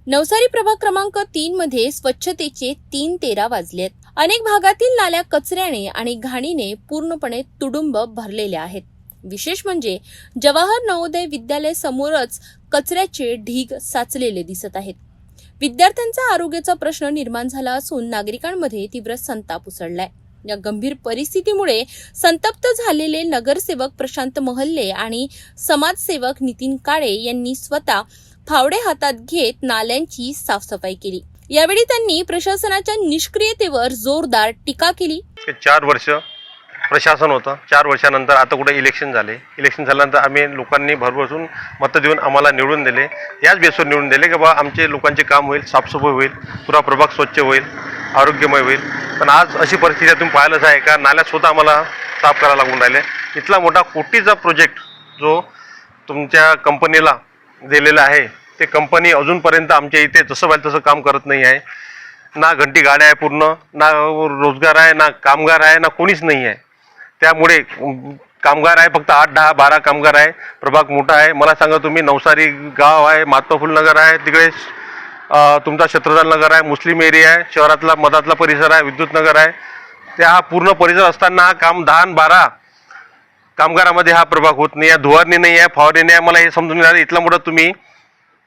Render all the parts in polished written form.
नवसारी प्रभाग क्रमांक 3 मध्ये स्वच्छतेचे 3:13 वाजलेत। अनेक भागातील नाल्या कचऱ्याने आणि घाणीने पूर्णपणे तुडुंब भरलेल्या आहेत। विशेष म्हणजे जवाहर नवोदय विद्यालय समोरच कचऱ्याचे ढीग साचलेले दिसत आहेत। विद्यार्थ्यांचा आरोग्याचा प्रश्न निर्माण झाला असून नागरिकांमध्ये तीव्र संताप उसळलाय। या गंभीर परिस्थितीमुळे संतप्त झालेले नगरसेवक प्रशांत महल्ले आणि समाजसेवक नितीन काळे यांनी स्वतः फावडे हातात घेत नाल्यांची साफसफाई केली। यावेळी त्यांनी प्रशासनाच्या निष्क्रियतेवर जोरदार टीका केली। 4 वर्ष प्रशासन होतं, 4 वर्षानंतर आता कुठे इलेक्शन झाले। इलेक्शन झाल्यानंतर आम्ही लोकांनी भरभरून मतं देऊन आम्हाला निवडून दिले। याच बेसवर निवडून दिले की बा आमचे लोकांचे काम होईल, साफसफाई होईल, पुरा प्रभाग स्वच्छ होईल, आरोग्यमय होईल। पण आज अशी परिस्थिती तुम्ही पाहिलंच आहे का नाल्या स्वतः आम्हाला साफ करायला लागून राहिले। इथला मोठा कोटीचा प्रोजेक्ट जो तुमच्या कंपनीला दिलेला आहे ते कंपनी अजूनपर्यंत आमच्या इथे जसं पाहिजे तसं काम करत नाही आहे। ना घंटी गाड्या आहे, पूर्ण ना रोजगार आहे, ना कामगार आहे, ना कोणीच नाही आहे। त्यामुळे कामगार आहे फक्त 8, 10, 12 कामगार आहे। प्रभाग मोठा आहे। मला सांगा तुम्ही नवसारी गाव आहे, महात्मा फुले नगर आहे, तिकडे तुमचा शत्रुधन नगर आहे, मुस्लिम एरिया आहे, शहरातला मधातला परिसर आहे, विद्युत नगर आहे। त्या हा पूर्ण परिसर असताना हा काम 10 12 कामगारामध्ये हा प्रभाग होत नाही आहे, धुवारणी नाही आहे, फवारणी नाही आहे। मला हे समजून आलं इथलं मोठं तुम्ही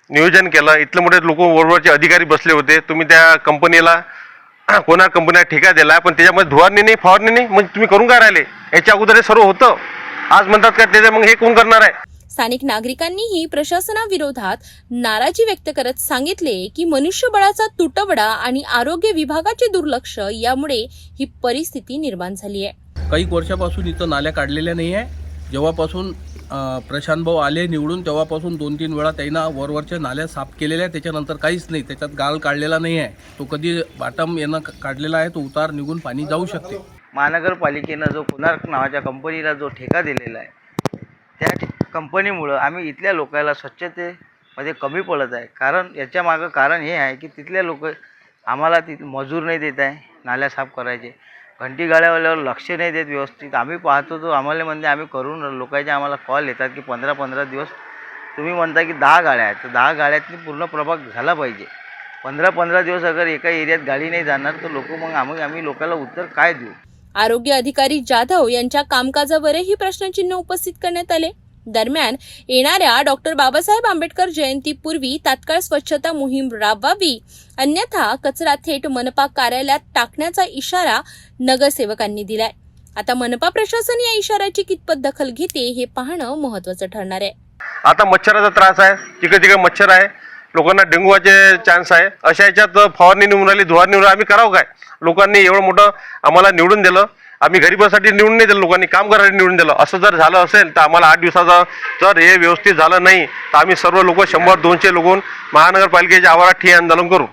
नियोजन केलं, इथले मोठे लोक वरवरचे अधिकारी बसले होते, तुम्ही त्या कंपनीला कोणा कंपनीला ठेका दिला पण त्याच्यामध्ये धुवारणी नाही, फवारणी नाही, मग तुम्ही करून काय राहिले? याच्या अगोदर हे सर्व होतं, आज म्हणतात का त्याच्या मग हे कोण करणार आहे? स्थानिक नागरिकांनीही प्रशासनाविरोधात नाराजी व्यक्त करत सांगितले की मनुष्यबळाचा तुटवडा आणि आरोग्य विभागाचे दुर्लक्ष यामुळे ही परिस्थिती निर्माण झाली आहे। काही वर्षापासून इथं नाल्या काढलेल्या नाही आहे। जेव्हापासून प्रशांत भाऊ आले निवडून तेव्हापासून 2-3 वेळा त्यांना वरवरच्या नाल्या साफ केलेल्या आहे। त्याच्यानंतर काहीच नाही, त्याच्यात गाळ काढलेला नाही आहे। तो कधी बाटम यानं काढलेला आहे, तो उतार निघून पाणी जाऊ शकते। महानगरपालिकेनं जो कोणार्क नावाच्या कंपनीला जो ठेका दिलेला आहे त्या कंपनीमुळं आम्ही इथल्या लोकांना स्वच्छतेमध्ये कमी पडत आहे। कारण याच्या मागं कारण हे आहे की तिथले लोक आम्हाला मजूर नाही देत आहे नाल्या साफ करायचे, घंटी गाड्यावाल्यावर लक्ष नाही देत व्यवस्थित। आम्ही पाहतो तो आम्हाला म्हणजे आम्ही करून लोकांचे आम्हाला कॉल येतात की 15-15 दिवस तुम्ही म्हणता की 10 गाड्या आहेत, तर 10 गाड्यातनी पूर्ण प्रभाग झाला पाहिजे। 15-15 दिवस अगर एका एरियात गाडी नाही जाणार तर लोक मग आम्ही लोकांना उत्तर काय देऊ? आरोग्य अधिकारी जाधव यांच्या कामकाजावरही प्रश्नचिन्ह उपस्थित करण्यात आले। दरम्यान येणाऱ्या डॉक्टर बाबासाहेब आंबेडकर जयंतीपूर्वी तात्काळ स्वच्छता मोहीम राबवावी, अन्यथा कचरा थेट मनपा कार्यालयात टाकण्याचा इशारा नगरसेवकांनी दिलाय। आता मनपा प्रशासन या इशाऱ्याची कितपत दखल घेते हे पाहणं महत्त्वाचं ठरणार आहे। आता मच्छराचा त्रास आहे, तिकडे मच्छर आहे, लोकांना डेंगूचे चान्स आहे। अशा याच्यात फवारणी निवडून राहिली, धुवारणी निवडून आम्ही करावं काय? लोकांनी एवढं मोठं आम्हाला निवडून दिलं, आम्ही गरीबासाठी निवडून नाही दिलं, लोकांनी काम करायला निवडून दिलं। असं जर झालं असेल तर आम्हाला 8 दिवसाचा जर हे व्यवस्थित झालं नाही तर आम्ही सर्व लोक 100-200 लोक महानगरपालिकेच्या आवारात ठिय्या आंदोलन करू।